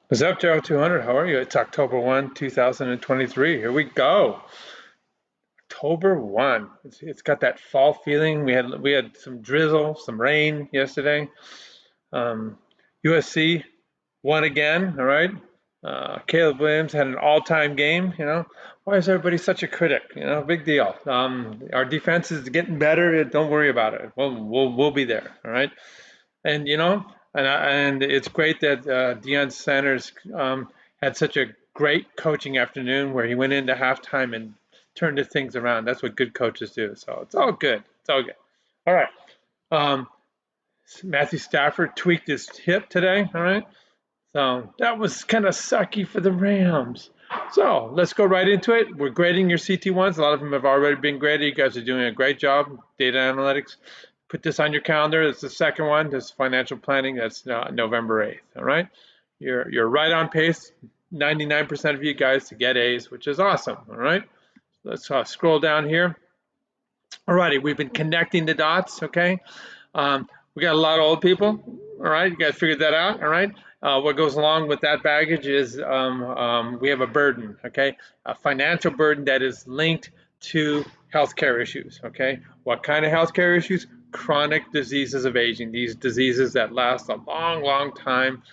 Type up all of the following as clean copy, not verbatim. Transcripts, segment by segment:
What's up, Joe 200? How are you? It's October 1, 2023. Here we go. October 1. It's got that fall feeling. We had some drizzle, some rain yesterday. Um, USC won again, all right? Caleb Williams had an all-time game, Why is everybody such a critic? Big deal. Our defense is getting better. Don't worry about it. We'll be there, all right? And and it's great that Deion Sanders had such a great coaching afternoon where he went into halftime and turned the things around. That's what good coaches do. So it's all good. It's all good. All right. Um, Matthew Stafford tweaked his hip today. All right. So that was kind of sucky for the Rams. So let's go right into it. We're grading your CT1s. A lot of them have already been graded. You guys are doing a great job. Data analytics. Put this on your calendar. It's the second one. This financial planning. That's November 8th. All right. You're right on pace. 99% of you guys to get A's, which is awesome. All right. Let's scroll down here. All righty. We've been connecting the dots. Okay. We got a lot of old people. All right, you guys figured that out. All right. What goes along with that baggage is we have a burden, okay, a financial burden that is linked to healthcare issues. Okay, what kind of healthcare issues? Chronic diseases of aging. These diseases that last a long, long time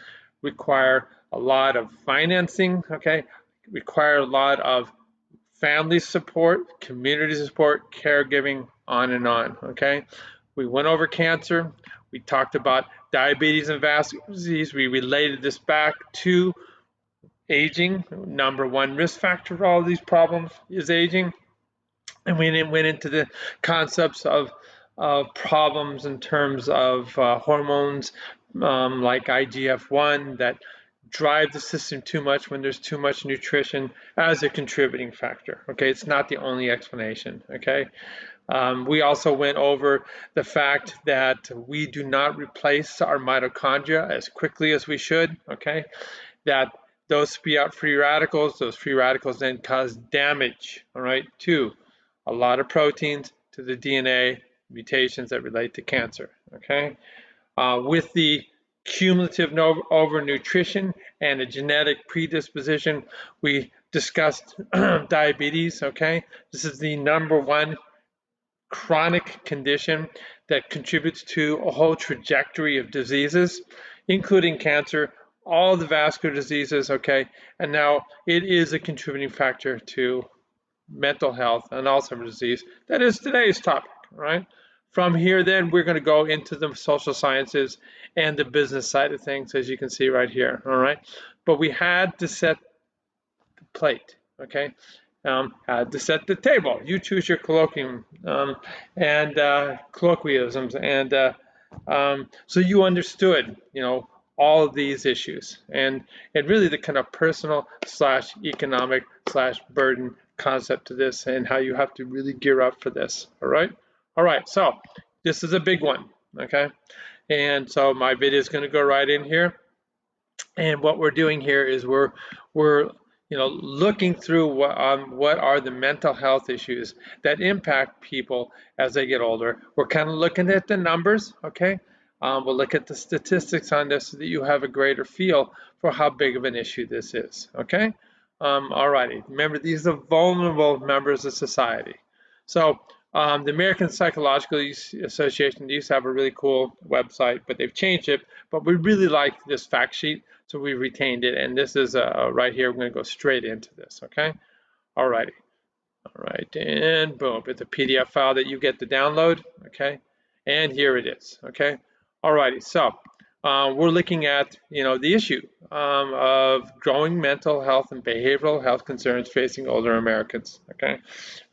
require a lot of financing. Okay, require a lot of family support, community support, caregiving, on and on. Okay, we went over cancer. We talked about diabetes and vascular disease. We related this back to aging. Number one risk factor for all of these problems is aging. And we went into the concepts of problems in terms of hormones like IGF-1 that drive the system too much when there's too much nutrition as a contributing factor. Okay, it's not the only explanation. Okay. We also went over the fact that we do not replace our mitochondria as quickly as we should, okay? That those spew out free radicals, those free radicals then cause damage, all right, to a lot of proteins, to the DNA mutations that relate to cancer, okay? With the cumulative overnutrition and a genetic predisposition, we discussed diabetes, okay? This is the number one chronic condition that contributes to a whole trajectory of diseases, including cancer, all the vascular diseases, okay? And now it is a contributing factor to mental health and Alzheimer's disease. That is today's topic, right? From here, then, we're going to go into the social sciences and the business side of things, as you can see right here, all right? But we had to set the plate, okay? To set the table. You choose your colloquium and colloquialisms, and so you understood, all of these issues, and really the kind of personal slash economic slash burden concept to this, and how you have to really gear up for this. All right. So this is a big one, okay? And so my video is going to go right in here. And what we're doing here is we're looking through what are the mental health issues that impact people as they get older. We're kind of looking at the numbers, okay? We'll look at the statistics on this so that you have a greater feel for how big of an issue this is, okay? All righty. Remember, these are vulnerable members of society. So the American Psychological Association used to have a really cool website, but they've changed it. But we really like this fact sheet, so we retained it. And this is right here. We're going to go straight into this, okay? All righty. All right, and boom, it's a PDF file that you get to download, okay? And here it is, okay? All righty, so we're looking at, the issue of growing mental health and behavioral health concerns facing older Americans, okay?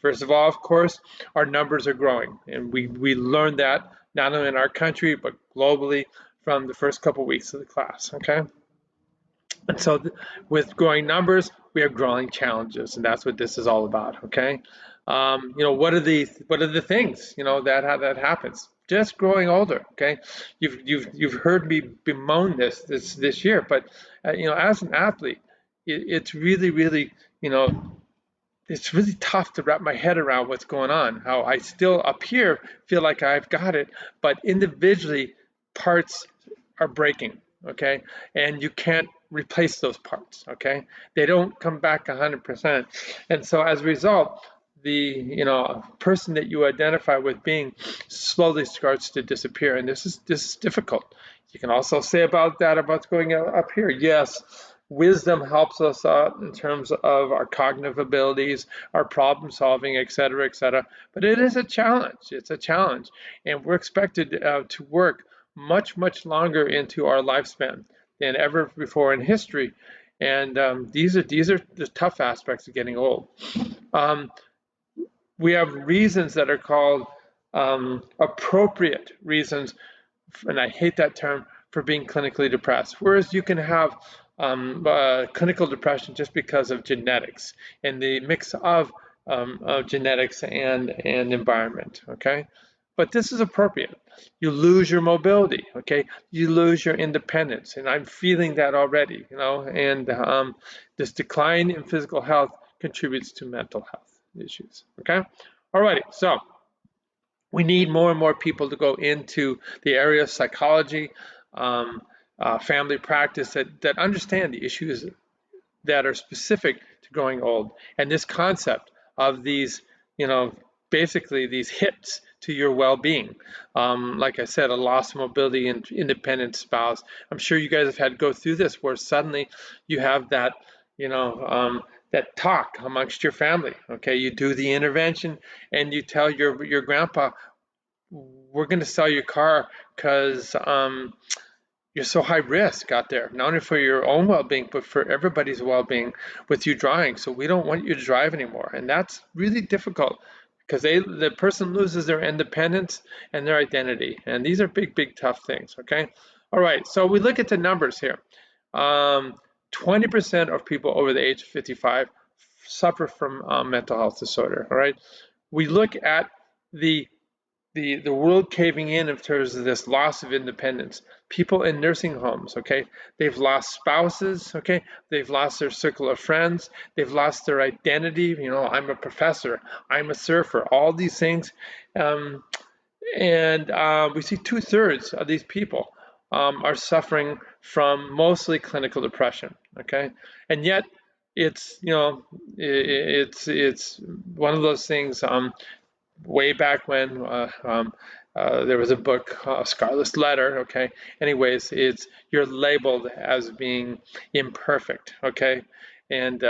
First of all, of course, our numbers are growing, and we learned that not only in our country, but globally from the first couple weeks of the class, okay? And so with growing numbers, we have growing challenges, and that's what this is all about, okay? What are the things, that happens? Just growing older, okay? You've heard me bemoan this year, but as an athlete, it's really, it's really tough to wrap my head around what's going on. How I still up here feel like I've got it, but individually parts are breaking, okay? And you can't replace those parts, okay? They don't come back 100%. And so as a result, the person that you identify with being slowly starts to disappear, and this is difficult. You can also say about going up here. Yes, wisdom helps us out in terms of our cognitive abilities, our problem solving, et cetera, but it is a challenge. It's a challenge, and we're expected to work much longer into our lifespan than ever before in history. And these are the tough aspects of getting old. We have reasons that are called appropriate reasons, and I hate that term, for being clinically depressed. Whereas you can have clinical depression just because of genetics and the mix of genetics and environment, okay? But this is appropriate. You lose your mobility, okay? You lose your independence, and I'm feeling that already, and this decline in physical health contributes to mental health issues, okay? All righty, so we need more and more people to go into the area of psychology, family practice that understand the issues that are specific to growing old. And this concept of these, basically these hits to your well-being. Like I said, a loss of mobility and independent spouse. I'm sure you guys have had to go through this where suddenly you have that, that talk amongst your family. Okay, you do the intervention and you tell your grandpa, we're going to sell your car because you're so high risk out there, not only for your own well-being, but for everybody's well-being with you driving. So we don't want you to drive anymore. And that's really difficult because the person loses their independence and their identity. And these are big, tough things, okay? All right, so we look at the numbers here. 20% of people over the age of 55 suffer from mental health disorder, all right? We look at the world caving in terms of this loss of independence. People in nursing homes, okay, they've lost spouses, okay, they've lost their circle of friends, they've lost their identity. I'm a professor, I'm a surfer, all these things, and we see 2/3 of these people are suffering from mostly clinical depression, okay, and yet it's it's one of those things. Way back when there was a book, Scarlet's Letter, okay? Anyways, you're labeled as being imperfect, okay? And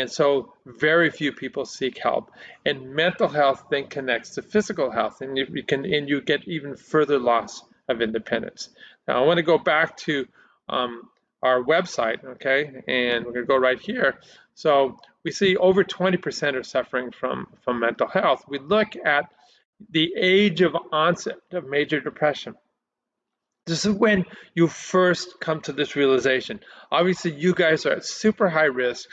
so very few people seek help. And mental health then connects to physical health, and you get even further loss of independence. Now I want to go back to our website, okay? And we're gonna go right here. So we see over 20% are suffering from mental health. We look at the age of onset of major depression. This is when you first come to this realization. Obviously, you guys are at super high risk.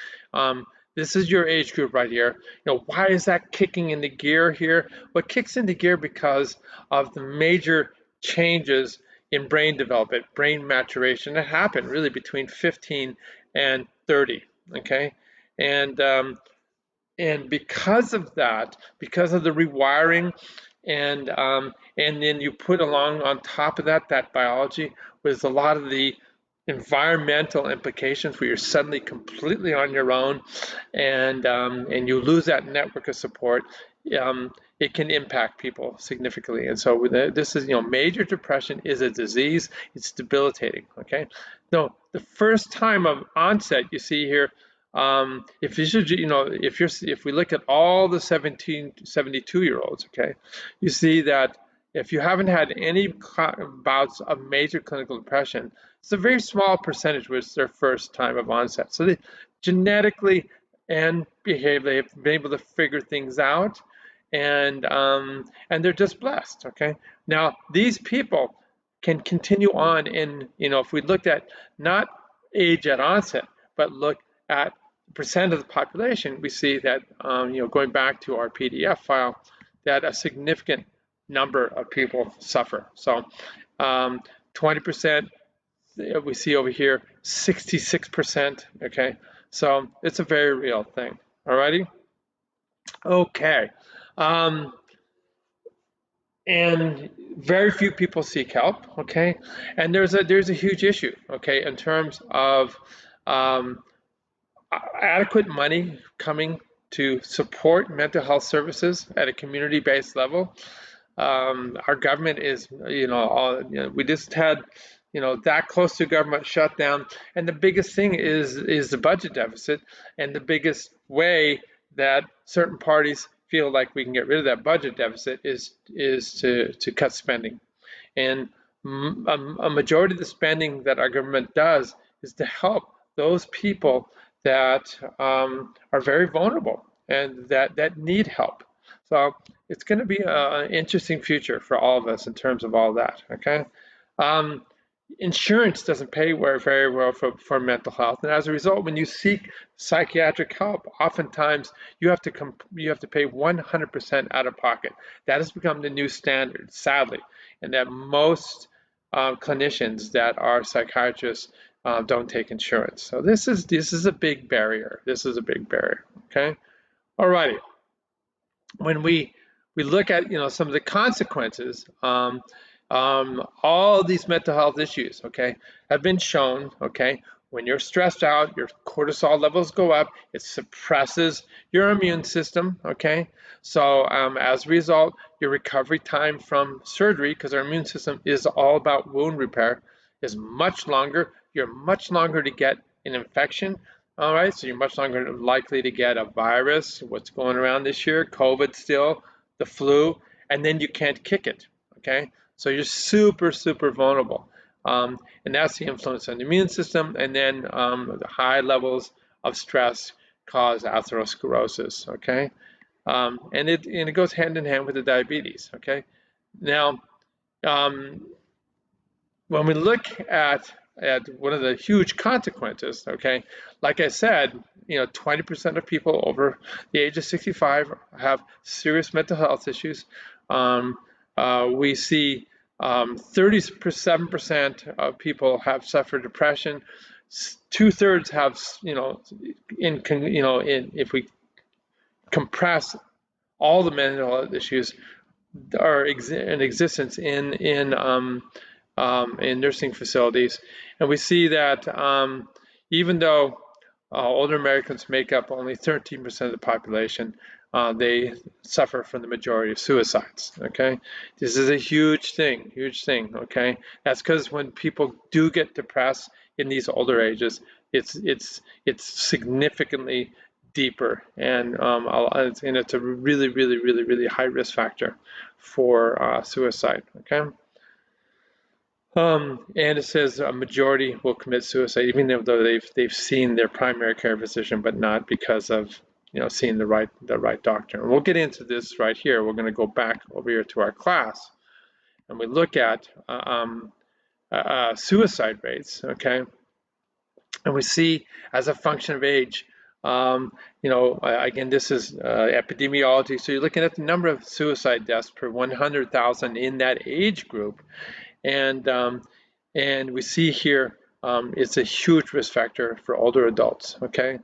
This is your age group right here. Why is that kicking into gear here? Well, it kicks into gear because of the major changes in brain development, brain maturation that happen really between 15 and 30, okay? And because of that, because of the rewiring, and then you put along on top of that biology with a lot of the environmental implications where you're suddenly completely on your own, and you lose that network of support. It can impact people significantly. And so this is, major depression is a disease. It's debilitating, okay? No, the first time of onset you see here, if we look at all the 72-year-olds, okay, you see that if you haven't had any bouts of major clinical depression, it's a very small percentage where it's their first time of onset. So they genetically and behaviorally they have been able to figure things out, and they're just blessed, okay? Now, these people can continue on in, if we looked at not age at onset, but look at percent of the population, we see that, going back to our PDF file, that a significant number of people suffer. So 20%, we see over here, 66%, okay? So it's a very real thing, all righty? Okay. And very few people seek help, okay? And there's a huge issue, okay, in terms of um, adequate money coming to support mental health services at a community-based level. Our government is, we just had, that close to government shutdown, and the biggest thing is the budget deficit, and the biggest way that certain parties feel like we can get rid of that budget deficit is to cut spending. And a majority of the spending that our government does is to help those people that are very vulnerable and that need help. So it's going to be an interesting future for all of us in terms of all that. Okay. Um, Insurance doesn't pay very well for mental health, and as a result, when you seek psychiatric help, oftentimes you have to pay 100% out of pocket. That has become the new standard, sadly, and that most clinicians that are psychiatrists don't take insurance. So this is a big barrier. This is a big barrier. Okay. All righty. When we look at some of the consequences, all these mental health issues, okay, have been shown. Okay, when you're stressed out, your cortisol levels go up. It suppresses your immune system. Okay, so as a result, your recovery time from surgery, because our immune system is all about wound repair, is much longer. You're much longer to get an infection. All right, so you're much longer likely to get a virus, what's going around this year, COVID still, the flu, and then you can't kick it, okay? So you're super, super vulnerable. And that's the influence on the immune system, and then the high levels of stress cause atherosclerosis, okay? And it goes hand in hand with the diabetes, okay? Now, um, when we look at one of the huge consequences, okay, like I said, 20% of people over the age of 65 have serious mental health issues. We see 37% of people have suffered depression. Two-thirds have, if we compress all the mental health issues are in existence in nursing facilities, and we see that even though older Americans make up only 13% of the population, they suffer from the majority of suicides. Okay, this is a huge thing, huge thing. Okay, that's because when people do get depressed in these older ages, it's significantly deeper, and it's a really, really, really, really high risk factor for suicide. Okay. And it says a majority will commit suicide, even though they've seen their primary care physician, but not because of seeing the right doctor. And we'll get into this right here. We're going to go back over here to our class, and we look at suicide rates. Okay, and we see as a function of age. Again, this is epidemiology. So you're looking at the number of suicide deaths per 100,000 in that age group. And we see here it's a huge risk factor for older adults. Okay,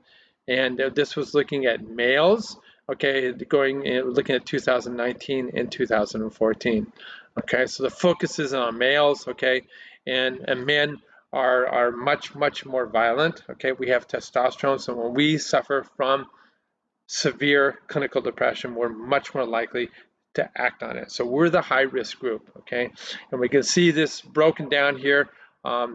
and this was looking at males. Okay, looking at 2019 and 2014. Okay, so the focus is on males. Okay, and men are much more violent. Okay, we have testosterone, so when we suffer from severe clinical depression, we're much more likely to act on it. So we're the high risk group, okay? And we can see this broken down here.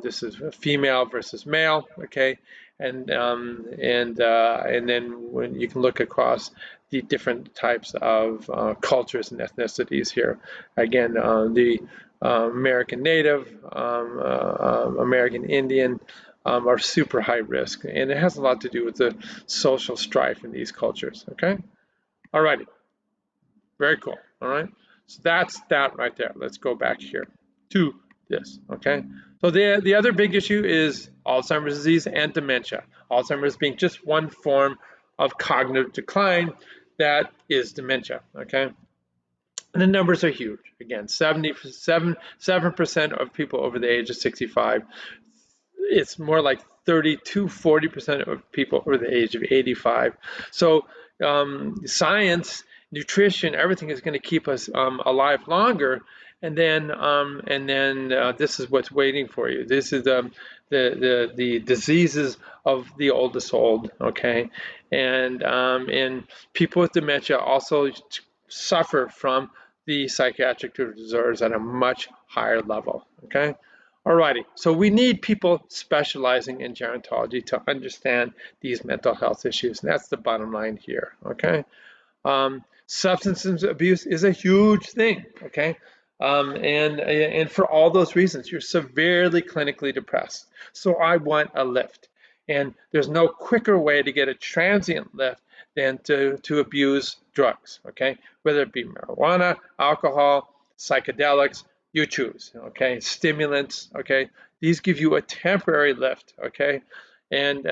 This is female versus male, okay? And then when you can look across the different types of cultures and ethnicities here. Again, the American Native, American Indian, are super high risk, and it has a lot to do with the social strife in these cultures. Okay, all righty, very cool. All right, so that's that right there. Let's go back here to this. Okay, so the other big issue is Alzheimer's disease and dementia. Alzheimer's being just one form of cognitive decline that is dementia. Okay. And the numbers are huge. Again, 7% of people over the age of 65. It's more like 30 to 40% of people over the age of 85. So science, nutrition, everything is going to keep us alive longer. And then this is what's waiting for you. This is the diseases of the oldest old, okay? And people with dementia also suffer from the psychiatric disorders at a much higher level, okay? Alrighty, so we need people specializing in gerontology to understand these mental health issues, and that's the bottom line here, okay? Substance abuse is a huge thing, okay? And for all those reasons, you're severely clinically depressed. So I want a lift. And there's no quicker way to get a transient lift than to abuse drugs, okay? Whether it be marijuana, alcohol, psychedelics, you choose, okay? Stimulants, okay? These give you a temporary lift, okay? And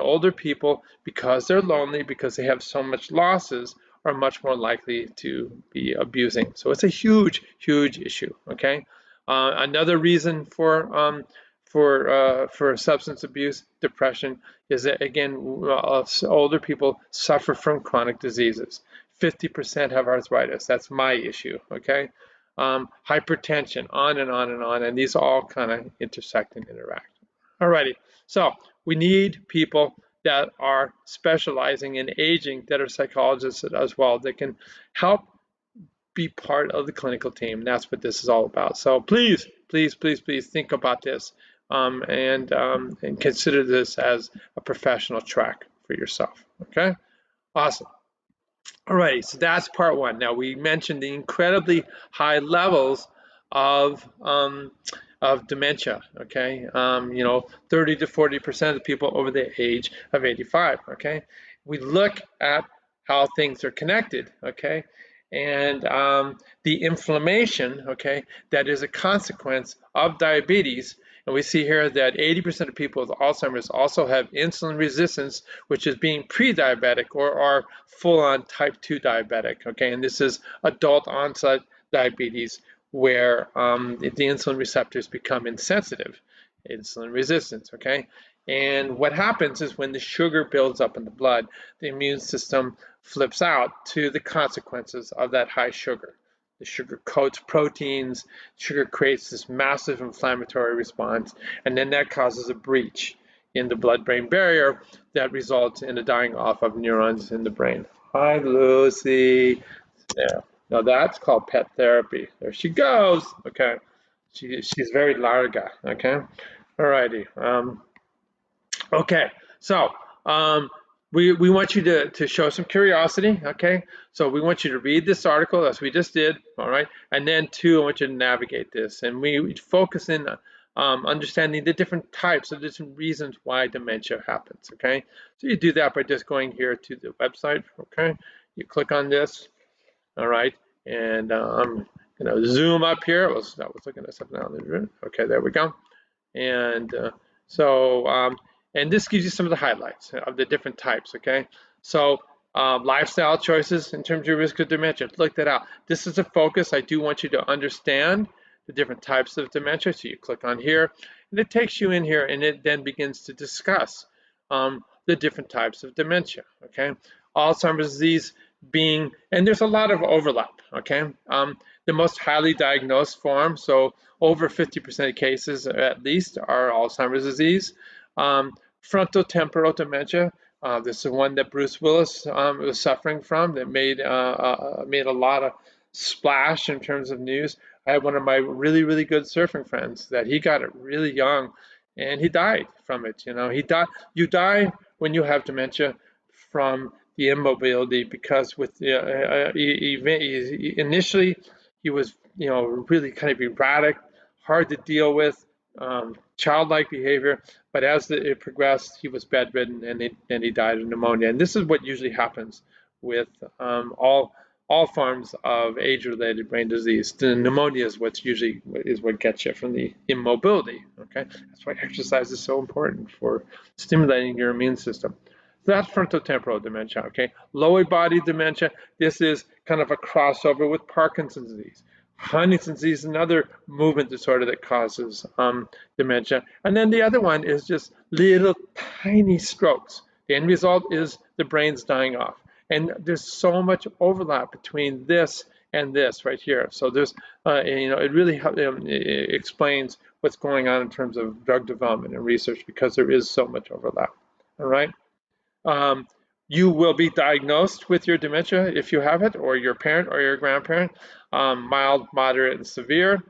older people, because they're lonely, because they have so much losses, are much more likely to be abusing. So it's a huge, huge issue. Okay. Another reason for substance abuse, depression, is that again, older people suffer from chronic diseases. 50% have arthritis. That's my issue. Okay. Hypertension, on and on and on, and these all kind of intersect and interact. Alrighty. So we need people that are specializing in aging, that are psychologists as well, that can help be part of the clinical team. That's what this is all about. So please, please, please, please think about this, and consider this as a professional track for yourself. Okay, awesome. All right, so that's part one. Now we mentioned the incredibly high levels of dementia. Okay, 30 to 40% of the people over the age of 85. Okay, we look at how things are connected. Okay, and the inflammation. Okay, that is a consequence of diabetes. And we see here that 80% of people with Alzheimer's also have insulin resistance, which is being pre-diabetic or are full-on type 2 diabetic, okay? And this is adult onset diabetes where the insulin receptors become insensitive, insulin resistance, okay? And what happens is when the sugar builds up in the blood, the immune system flips out to the consequences of that high sugar. The sugar coats proteins, sugar creates this massive inflammatory response, and then that causes a breach in the blood-brain barrier that results in a dying off of neurons in the brain. Hi, Lucy. There. Now that's called pet therapy. There she goes. Okay. She's very larga. Okay. All righty. Okay. So we want you to show some curiosity, okay? So we want you to read this article as we just did, all right? And then two, I want you to navigate this. And we focus in understanding the different types of different reasons why dementia happens, okay? So you do that by just going here to the website, okay? You click on this, all right? And I'm gonna zoom up here. I was looking at something on the, okay, there we go. And and this gives you some of the highlights of the different types, okay? So lifestyle choices in terms of your risk of dementia, look that out. This is a focus. I do want you to understand the different types of dementia. So you click on here, and it takes you in here, and it then begins to discuss the different types of dementia, okay? Alzheimer's disease being, and there's a lot of overlap, okay? The most highly diagnosed form, so over 50% of cases at least, are Alzheimer's disease. Frontotemporal dementia, this is one that Bruce Willis was suffering from, that made a lot of splash in terms of news. I had one of my really, really good surfing friends that he got it really young, and he died from it. You die when you have dementia from the immobility, because with initially he was really kind of erratic, hard to deal with, childlike behavior, but as it progressed, he was bedridden, and he died of pneumonia. And this is what usually happens with all forms of age-related brain disease. The pneumonia is what gets you from the immobility. Okay, that's why exercise is so important for stimulating your immune system. So that's frontotemporal dementia. Okay, lower body dementia. This is kind of a crossover with Parkinson's disease. Huntington's disease is another movement disorder that causes dementia. And then the other one is just little tiny strokes. The end result is the brain's dying off. And there's so much overlap between this and this right here. So there's, it really it explains what's going on in terms of drug development and research because there is so much overlap. All right. Um, you will be diagnosed with your dementia if you have it, or your parent or your grandparent, mild, moderate, and severe,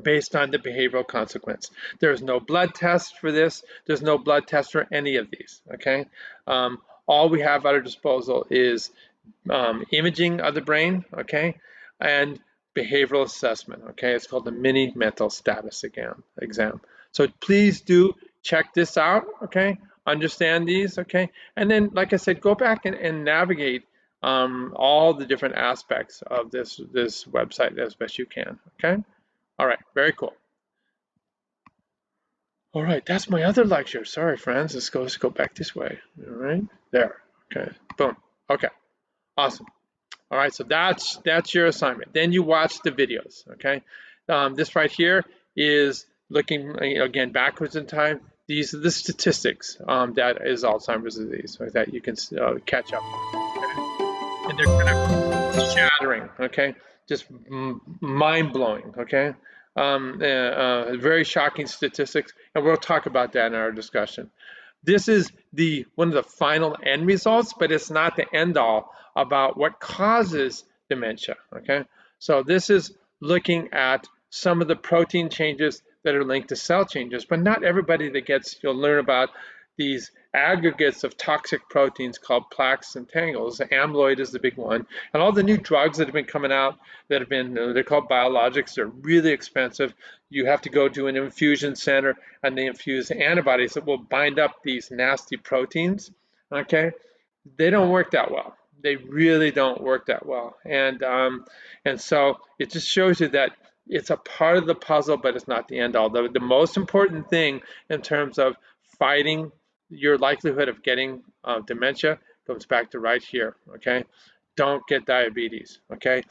based on the behavioral consequence. There's no blood test for this. There's no blood test for any of these, okay? All we have at our disposal is imaging of the brain, okay, and behavioral assessment, okay? It's called the mini mental status exam. So please do check this out, okay? Understand these, okay? And then, like I said, go back and navigate all the different aspects of this website as best you can, okay? All right, very cool. All right, that's my other lecture. Sorry, friends. Let's go back this way. All right, there. Okay, boom. Okay, awesome. All right, so that's your assignment. Then you watch the videos. Okay, this right here is looking again backwards in time. These are the statistics that is Alzheimer's disease, so that you can catch up. Okay? And they're kind of shattering. Okay, just mind blowing. Okay, very shocking statistics, and we'll talk about that in our discussion. This is one of the final end results, but it's not the end all about what causes dementia, okay? So this is looking at some of the protein changes that are linked to cell changes, but not everybody that you'll learn about these aggregates of toxic proteins called plaques and tangles. Amyloid is the big one. And all the new drugs that have been coming out that have been, they're called biologics, they're really expensive. You have to go to an infusion center and they infuse antibodies that will bind up these nasty proteins, okay? They don't work that well. They really don't work that well. And so it just shows you that it's a part of the puzzle, but it's not the end all. The most important thing in terms of fighting your likelihood of getting dementia goes back to right here, okay? Don't get diabetes, okay?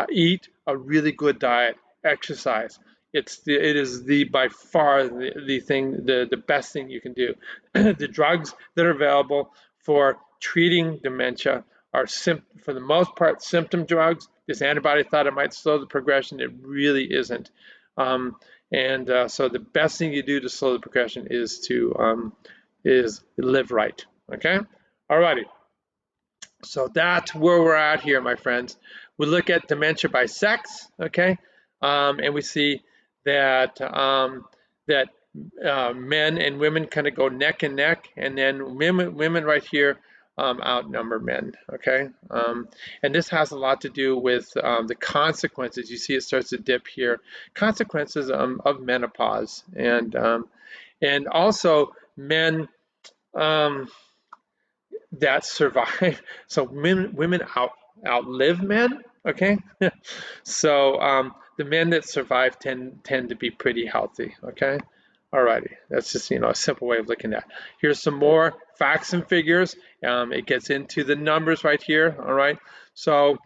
Eat a really good diet, exercise. It is by far the best thing you can do. The drugs that are available for treating dementia are, for the most part, symptom drugs. This antibody thought it might slow the progression. It really isn't. So the best thing you do to slow the progression is to live right. Okay. All righty. So that's where we're at here, my friends. We look at dementia by sex. Okay, and we see that men and women kind of go neck and neck, and then women right here outnumber men. Okay, and this has a lot to do with the consequences. You see, it starts to dip here. Consequences of menopause, and also men that survive. So women outlive men. Okay, so the men that survive tend to be pretty healthy. Okay. Alrighty, that's just a simple way of looking at it. Here's some more facts and figures. It gets into the numbers right here. All right, so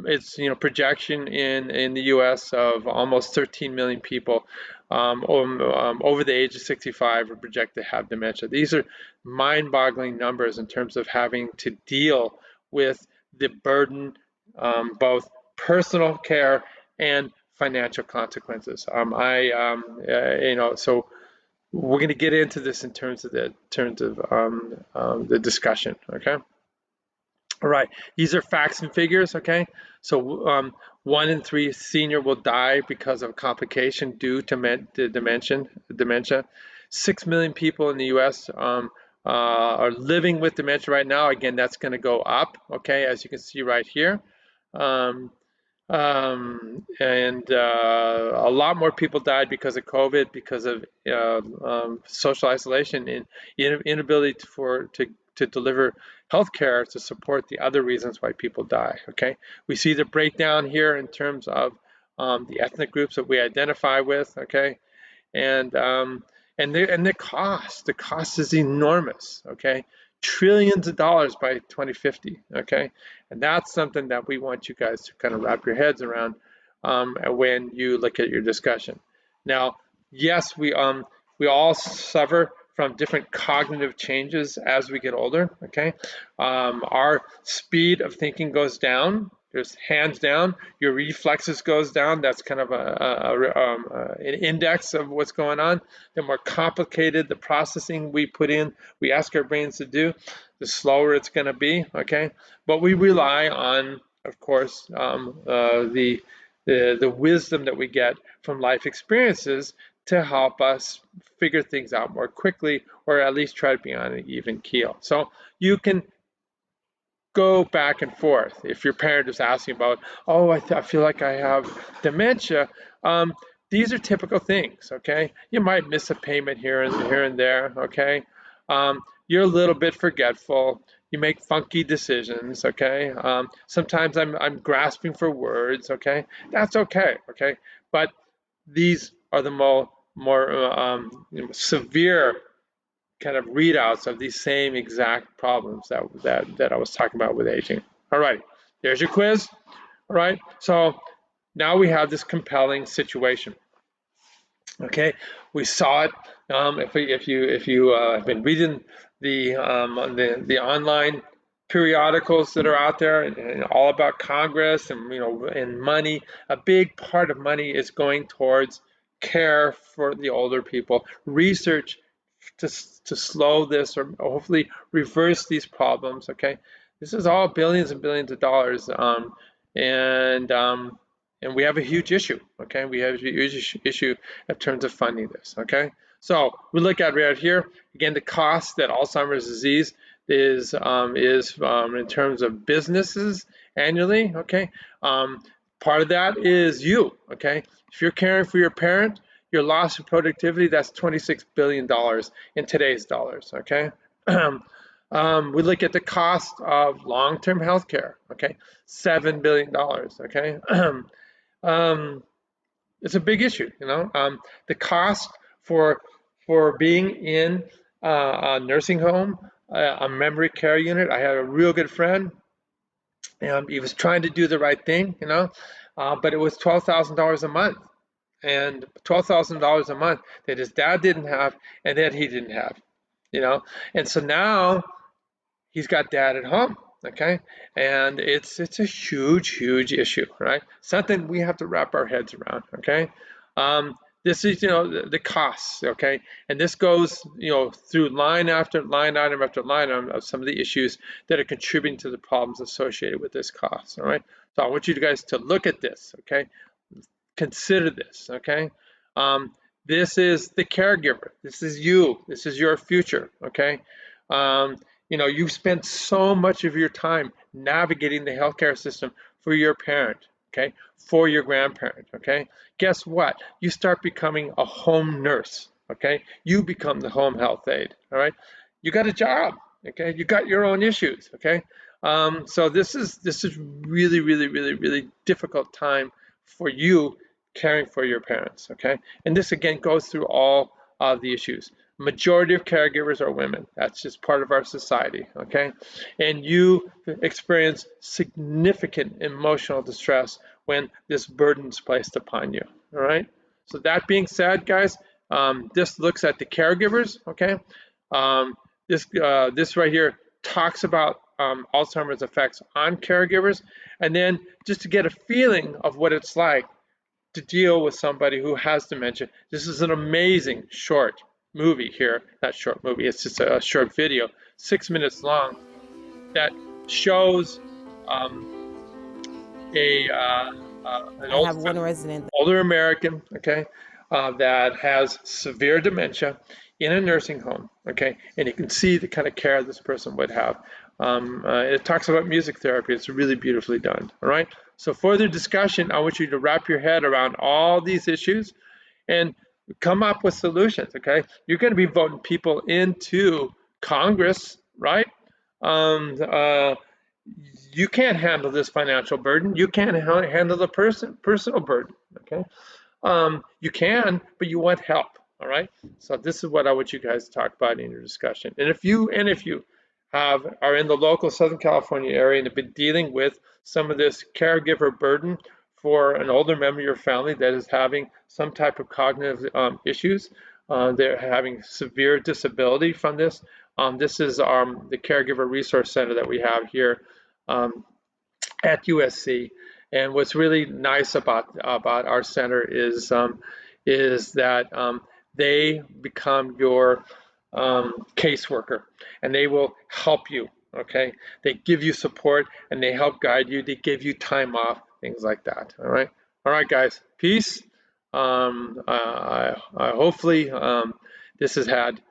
it's projection in the U.S. of almost 13 million people over the age of 65 are projected to have dementia. These are mind-boggling numbers in terms of having to deal with the burden, both personal care and financial consequences. So we're going to get into this in terms of the discussion. Okay. All right. These are facts and figures. Okay. So 1 in 3 senior will die because of complication due to dementia. 6 million people in the U.S. Are living with dementia right now. Again, that's going to go up. Okay, as you can see right here. And a lot more people died because of COVID, because of social isolation and inability to deliver health care to support the other reasons why people die. Okay, we see the breakdown here in terms of the ethnic groups that we identify with. Okay, and the cost is enormous. Okay, trillions of dollars by 2050. Okay, and that's something that we want you guys to kind of wrap your heads around when you look at your discussion. Now, yes, we all suffer from different cognitive changes as we get older. Okay, our speed of thinking goes down. There's hands down, your reflexes goes down. That's kind of an index of what's going on. The more complicated the processing we put in, we ask our brains to do, the slower it's going to be. Okay, but we rely on, of course, the wisdom that we get from life experiences to help us figure things out more quickly, or at least try to be on an even keel. So you can go back and forth. If your parent is asking about, oh, I feel like I have dementia, these are typical things, okay? You might miss a payment here and there, okay? You're a little bit forgetful. You make funky decisions, okay? Sometimes I'm grasping for words, okay? That's okay, okay? But these are the more severe kind of readouts of these same exact problems that I was talking about with aging. All right, there's your quiz. All right, so now we have this compelling situation. Okay, we saw it. If you have been reading the online periodicals that are out there, and all about Congress and and money, a big part of money is going towards care for the older people, research to slow this or hopefully reverse these problems. Okay, this is all billions and billions of dollars, and and we have a huge issue. Okay, we have a huge issue in terms of funding this. Okay, so we look at right here again the cost that Alzheimer's disease is in terms of businesses annually. Okay, part of that is you. Okay, if you're caring for your parent, your loss of productivity, that's $26 billion in today's dollars, okay? We look at the cost of long-term health care, okay? $7 billion, okay? It's a big issue, the cost for being in a nursing home, a memory care unit. I had a real good friend, and he was trying to do the right thing, but it was $12,000 a month, and $12,000 a month that his dad didn't have and that he didn't have, and so now he's got dad at home, okay, and it's a huge issue, right? Something we have to wrap our heads around, okay. This is the costs, okay, and this goes through line after line item after line item of some of the issues that are contributing to the problems associated with this cost. All right, so I want you guys to look at this, okay, consider this, okay? This is the caregiver. This is you. This is your future, okay? You've spent so much of your time navigating the healthcare system for your parent, okay? For your grandparent, okay? Guess what? You start becoming a home nurse, okay? You become the home health aide, all right? You got a job, okay? You got your own issues, okay? So this is really difficult time for you caring for your parents, okay? And this again goes through all of the issues. Majority of caregivers are women. That's just part of our society, okay? And you experience significant emotional distress when this burden is placed upon you, all right? So that being said, guys, this looks at the caregivers, okay? This right here talks about Alzheimer's effects on caregivers, and then just to get a feeling of what it's like to deal with somebody who has dementia. This is an amazing short movie here. Not short movie, it's just a short video, 6 minutes long, that shows an I have one resident. older American, okay, that has severe dementia in a nursing home, okay, and you can see the kind of care this person would have. It talks about music therapy. It's really beautifully done, all right? So further discussion, I want you to wrap your head around all these issues and come up with solutions, okay? You're going to be voting people into Congress, right? Um, uh, you can't handle this financial burden. You can't handle the personal burden, okay? You can, but you want help, all right? So this is what I want you guys to talk about in your discussion. And if you are in the local Southern California area and have been dealing with some of this caregiver burden for an older member of your family that is having some type of cognitive issues, they're having severe disability from this. This is the Caregiver Resource Center that we have here at USC. And what's really nice about our center is that they become your caseworker, and they will help you. Okay, they give you support and they help guide you. They give you time off, things like that. All right, guys. Peace. I hopefully this has had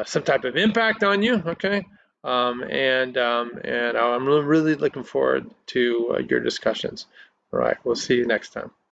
some type of impact on you. Okay. And I'm really looking forward to your discussions. All right, we'll see you next time.